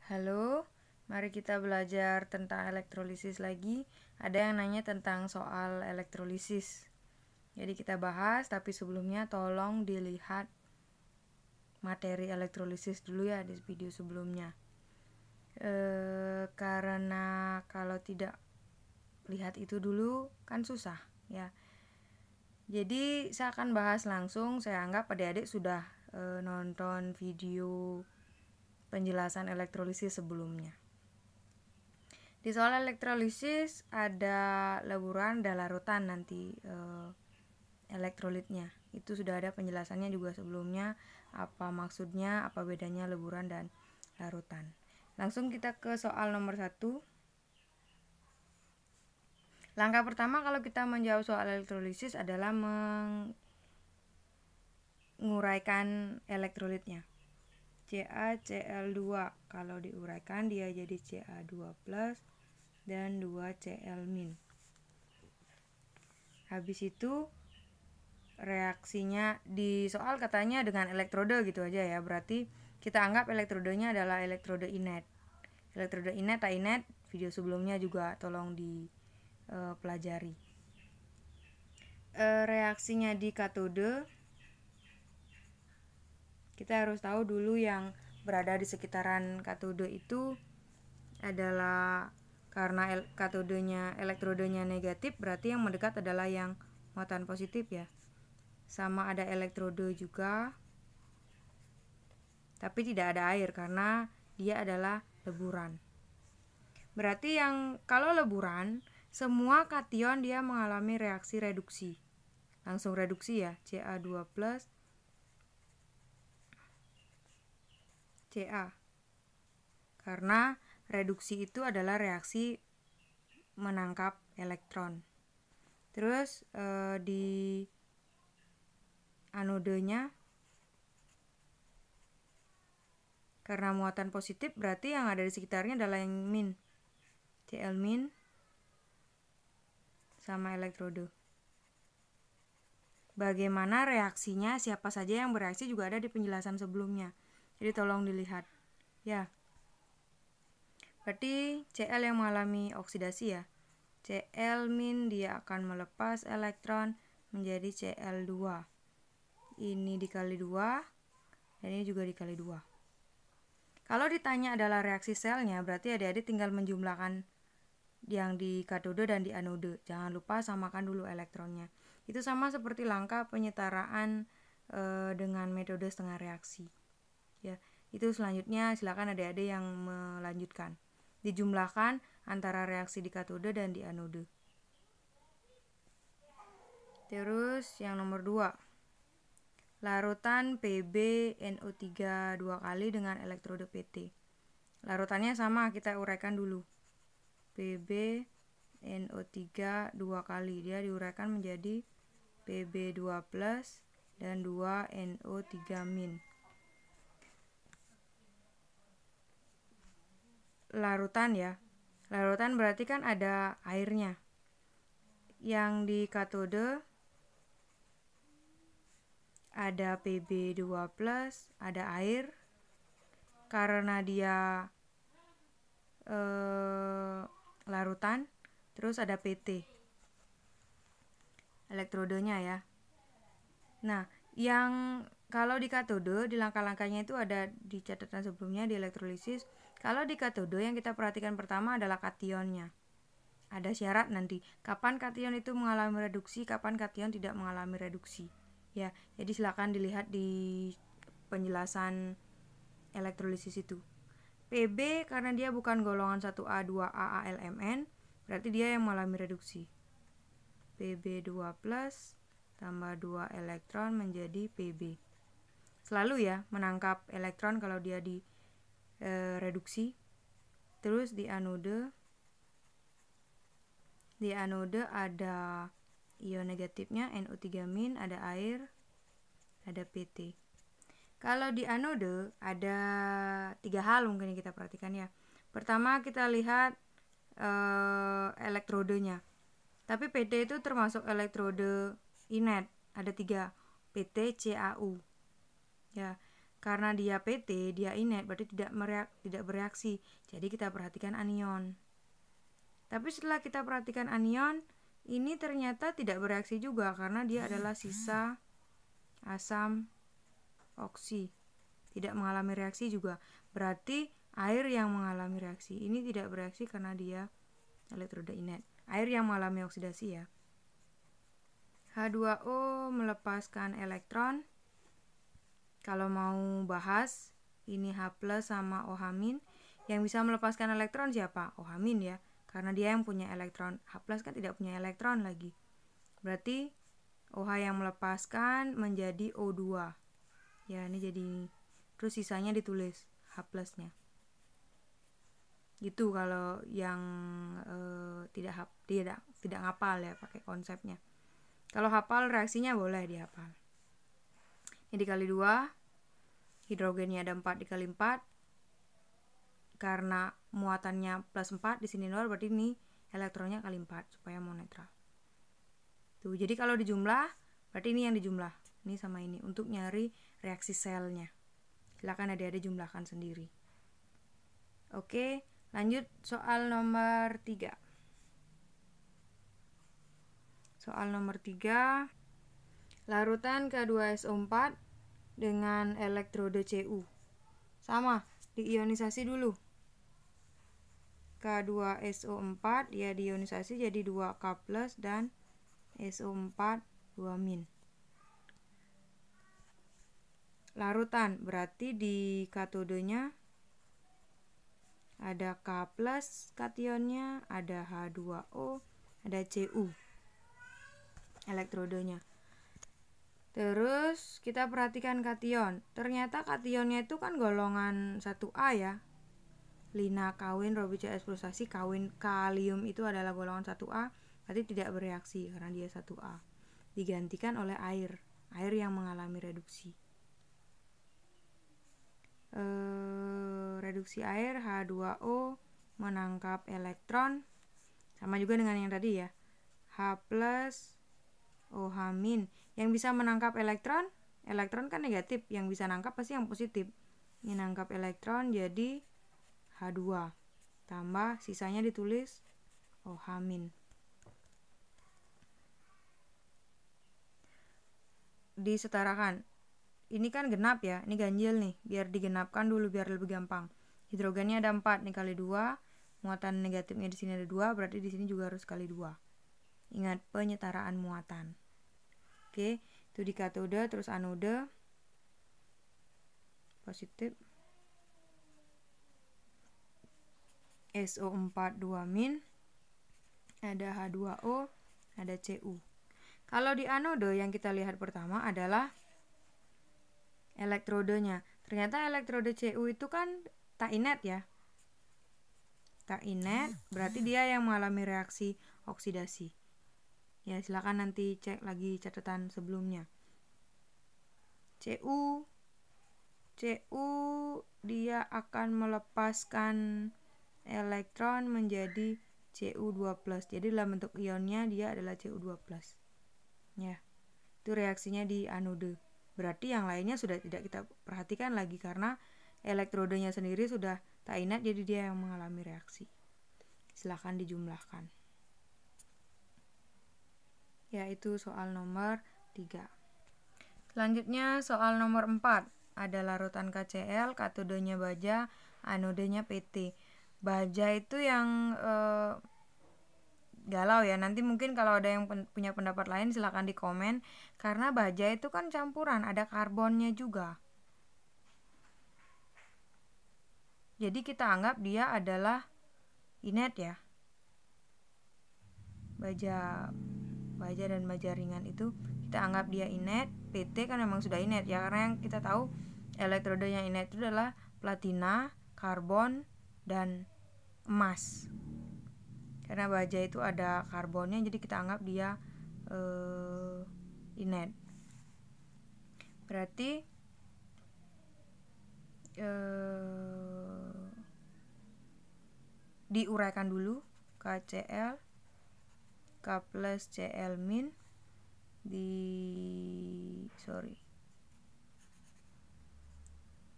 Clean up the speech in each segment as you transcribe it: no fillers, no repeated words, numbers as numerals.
Halo, mari kita belajar tentang elektrolisis lagi. Ada yang nanya tentang soal elektrolisis. Jadi kita bahas, tapi sebelumnya tolong dilihat materi elektrolisis dulu ya di video sebelumnya. Karena kalau tidak lihat itu dulu kan susah ya. Jadi saya akan bahas langsung. Saya anggap adik-adik sudah nonton video penjelasan elektrolisis sebelumnya. Di soal elektrolisis ada leburan dan larutan nanti elektrolitnya. Itu sudah ada penjelasannya juga sebelumnya, apa maksudnya, apa bedanya leburan dan larutan. Langsung kita ke soal nomor 1. Langkah pertama kalau kita menjawab soal elektrolisis adalah menguraikan elektrolitnya. CaCl2 kalau diuraikan dia jadi Ca2+ dan 2Cl-. Habis itu reaksinya di soal katanya dengan elektrode gitu aja ya. Berarti kita anggap elektrodenya adalah elektrode inet. Elektrode inet tak inet, video sebelumnya juga tolong dipelajari. Reaksinya di katode, kita harus tahu dulu yang berada di sekitaran katode itu adalah karena elektrodenya negatif, berarti yang mendekat adalah yang muatan positif ya. Sama ada elektrode juga, tapi tidak ada air karena dia adalah leburan. Berarti yang kalau leburan, semua kation dia mengalami reaksi reduksi. Langsung reduksi ya, Ca2+ Ca. Karena reduksi itu adalah reaksi menangkap elektron. Terus di anodenya, karena muatan positif berarti yang ada di sekitarnya adalah yang min, Cl- sama elektrode. Bagaimana reaksinya, siapa saja yang bereaksi juga ada di penjelasan sebelumnya. Jadi tolong dilihat ya. Berarti Cl yang mengalami oksidasi ya. Cl- dia akan melepas elektron menjadi Cl2. Ini dikali 2 dan ini juga dikali 2. Kalau ditanya adalah reaksi selnya, berarti adik-adik tinggal menjumlahkan yang di katode dan di anode. Jangan lupa samakan dulu elektronnya. Itu sama seperti langkah penyetaraan dengan metode setengah reaksi. Ya, itu selanjutnya silakan adik-adik yang melanjutkan. Dijumlahkan antara reaksi di katode dan di anode. Terus yang nomor 2. Larutan PbNO3 2 kali dengan elektrode Pt. Larutannya sama, kita uraikan dulu. PbNO3 2 kali, dia diuraikan menjadi Pb2+ dan 2NO3-. Larutan ya. Larutan berarti kan ada airnya. Yang di katode ada Pb2+, ada air. Karena dia larutan, terus ada Pt. Elektrodenya ya. Nah, yang kalau di katode, di langkah-langkahnya itu ada di catatan sebelumnya di elektrolisis. Kalau di katode yang kita perhatikan pertama adalah kationnya. Ada syarat nanti, kapan kation itu mengalami reduksi, kapan kation tidak mengalami reduksi. Ya, jadi silakan dilihat di penjelasan elektrolisis itu. Pb karena dia bukan golongan 1A, 2A, AlMn, berarti dia yang mengalami reduksi. Pb2+ tambah 2 elektron menjadi Pb. Selalu ya menangkap elektron kalau dia di reduksi. Terus di anode ada ion negatifnya NO3-, ada air, ada Pt. Kalau di anode ada 3 hal mungkin yang kita perhatikan ya. Pertama kita lihat elektrodenya. Tapi Pt itu termasuk elektrode inet, ada 3, Pt, Cau. Ya, karena dia PT, dia inet, berarti tidak bereaksi. Jadi kita perhatikan anion. Tapi setelah kita perhatikan anion, ini ternyata tidak bereaksi juga karena dia adalah sisa asam oksi. Tidak mengalami reaksi juga. Berarti air yang mengalami reaksi. Ini tidak bereaksi karena dia elektroda inet. Air yang mengalami oksidasi ya. H2O melepaskan elektron. Kalau mau bahas, ini H+ sama OH-. Yang bisa melepaskan elektron siapa? OH- ya. Karena dia yang punya elektron. H+ kan tidak punya elektron lagi. Berarti OH yang melepaskan menjadi O2. Ya, ini jadi ini. Terus sisanya ditulis H+-nya. Gitu kalau yang tidak ngapal ya, pakai konsepnya. Kalau hafal reaksinya boleh dihafal. Ini dikali 2, hidrogennya ada 4 dikali 4. Karena muatannya +4 di sini 0, berarti ini elektronnya kali 4 supaya mau netral. Tuh, jadi kalau dijumlah, berarti ini yang dijumlah. Ini sama ini untuk nyari reaksi selnya. Silakan adik-adik jumlahkan sendiri. Oke, lanjut soal nomor 3. Soal nomor 3, larutan K2SO4 dengan elektrode Cu. Sama, diionisasi dulu. K2SO4 ya diionisasi jadi 2K+ dan SO4 2-. Larutan berarti di katodenya ada K+ kationnya, ada H2O, ada Cu elektrodenya. Terus kita perhatikan kation. Ternyata kationnya itu kan golongan 1A ya. Lina kawin Robi CS frustasi kawin kalium itu adalah golongan 1A, berarti tidak bereaksi karena dia 1A. Digantikan oleh air yang mengalami reduksi. Reduksi air H2O menangkap elektron, sama juga dengan yang tadi ya. H+ OH- yang bisa menangkap elektron kan negatif, yang bisa nangkap pasti yang positif. Ini nangkap elektron jadi H2 tambah sisanya ditulis OH-. Disetarakan. Ini kan genap ya, ini ganjil nih, biar digenapkan dulu biar lebih gampang. Hidrogennya ada 4 nih kali 2, muatan negatifnya di sini ada 2, berarti di sini juga harus kali 2. Ingat penyetaraan muatan. Oke, itu di katode, terus anode positif SO4 2-, ada H2O, ada Cu. Kalau di anode yang kita lihat pertama adalah elektrodenya. Ternyata elektrode Cu itu kan tak inet ya. Tak inet berarti dia yang mengalami reaksi oksidasi. Ya, silakan nanti cek lagi catatan sebelumnya. Cu dia akan melepaskan elektron menjadi Cu2+. Jadi dalam bentuk ionnya dia adalah Cu2+. Ya. Itu reaksinya di anode. Berarti yang lainnya sudah tidak kita perhatikan lagi karena elektrodenya sendiri sudah tak inet, jadi dia yang mengalami reaksi. Silakan dijumlahkan. Yaitu soal nomor 3. Selanjutnya soal nomor 4. Ada larutan KCl, katodenya baja, anodenya PT. Baja itu yang galau ya. Nanti mungkin kalau ada yang punya pendapat lain silakan di komen, karena baja itu kan campuran, ada karbonnya juga. Jadi kita anggap dia adalah inet ya. Baja dan baja ringan itu kita anggap dia inet. PT kan memang sudah inet ya, karena yang kita tahu elektroda yang inet itu adalah platina, karbon, dan emas. Karena baja itu ada karbonnya, jadi kita anggap dia inet. Berarti diuraikan dulu KCl K+ Cl-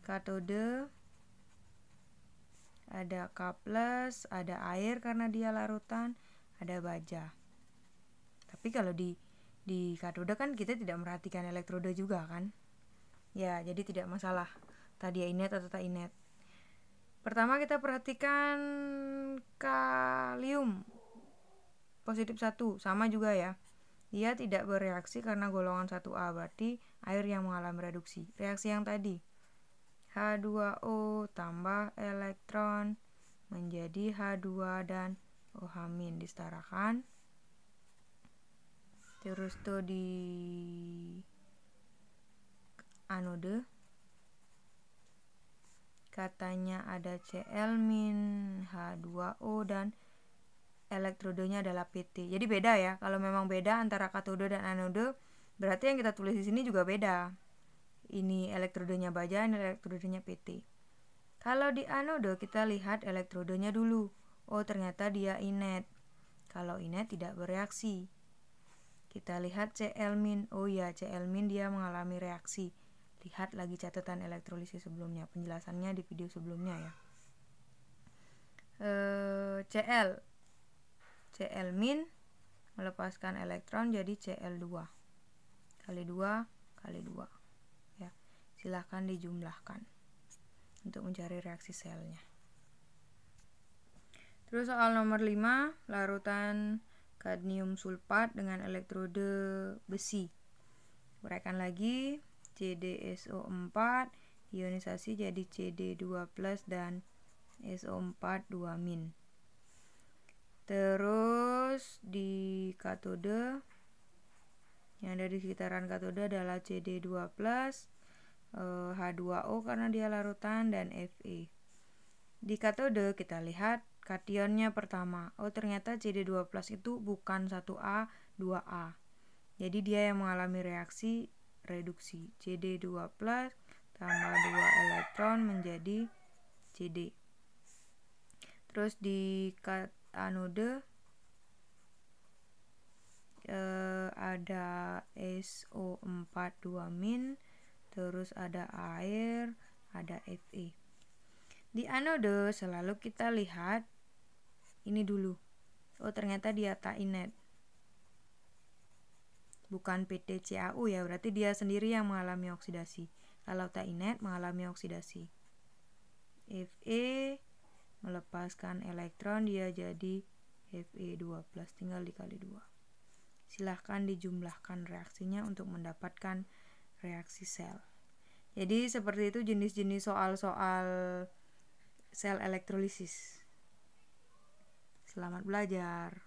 katode, ada K+, ada air karena dia larutan, ada baja. Tapi kalau di katode kan kita tidak merhatikan elektroda juga kan. Ya, jadi tidak masalah tadi inet atau tak inet. Pertama kita perhatikan kalium positif 1, sama juga ya. Dia tidak bereaksi karena golongan 1A, berarti air yang mengalami reduksi. Reaksi yang tadi, H2O tambah elektron menjadi H2 dan OH- disetarakan. Terus tuh di anode katanya ada Cl- H2O dan elektrodenya adalah PT. Jadi beda ya. Kalau memang beda antara katode dan anode, berarti yang kita tulis di sini juga beda. Ini elektrodenya baja, ini elektrodenya PT. Kalau di anode kita lihat elektrodenya dulu. Oh, ternyata dia inet. Kalau inet tidak bereaksi. Kita lihat Cl-. Oh ya, Cl- dia mengalami reaksi. Lihat lagi catatan elektrolisis sebelumnya. Penjelasannya di video sebelumnya ya. Cl- melepaskan elektron jadi Cl2 kali 2 kali 2 ya. Silahkan dijumlahkan untuk mencari reaksi selnya. Terus soal nomor 5, larutan kadmium sulfat dengan elektrode besi. Uraikan lagi, CdSO4 ionisasi jadi Cd2+ dan SO4 2-. Terus di katode yang ada di sekitaran katode adalah Cd2+, H2O karena dia larutan, dan Fe. Di katode kita lihat kationnya pertama. Oh, ternyata Cd2+ itu bukan 1A, 2A. Jadi dia yang mengalami reaksi reduksi. Cd2+ tambah 2 elektron menjadi Cd. Terus di anode ada SO4 2-, terus ada air, ada Fe. Di anode selalu kita lihat ini dulu. Oh, ternyata dia tak inet. Bukan PtCAU ya, berarti dia sendiri yang mengalami oksidasi. Kalau tak inet mengalami oksidasi. Fe melepaskan elektron, dia jadi Fe2+, tinggal dikali 2. Silahkan dijumlahkan reaksinya untuk mendapatkan reaksi sel. Jadi seperti itu jenis-jenis soal-soal sel elektrolisis. Selamat belajar.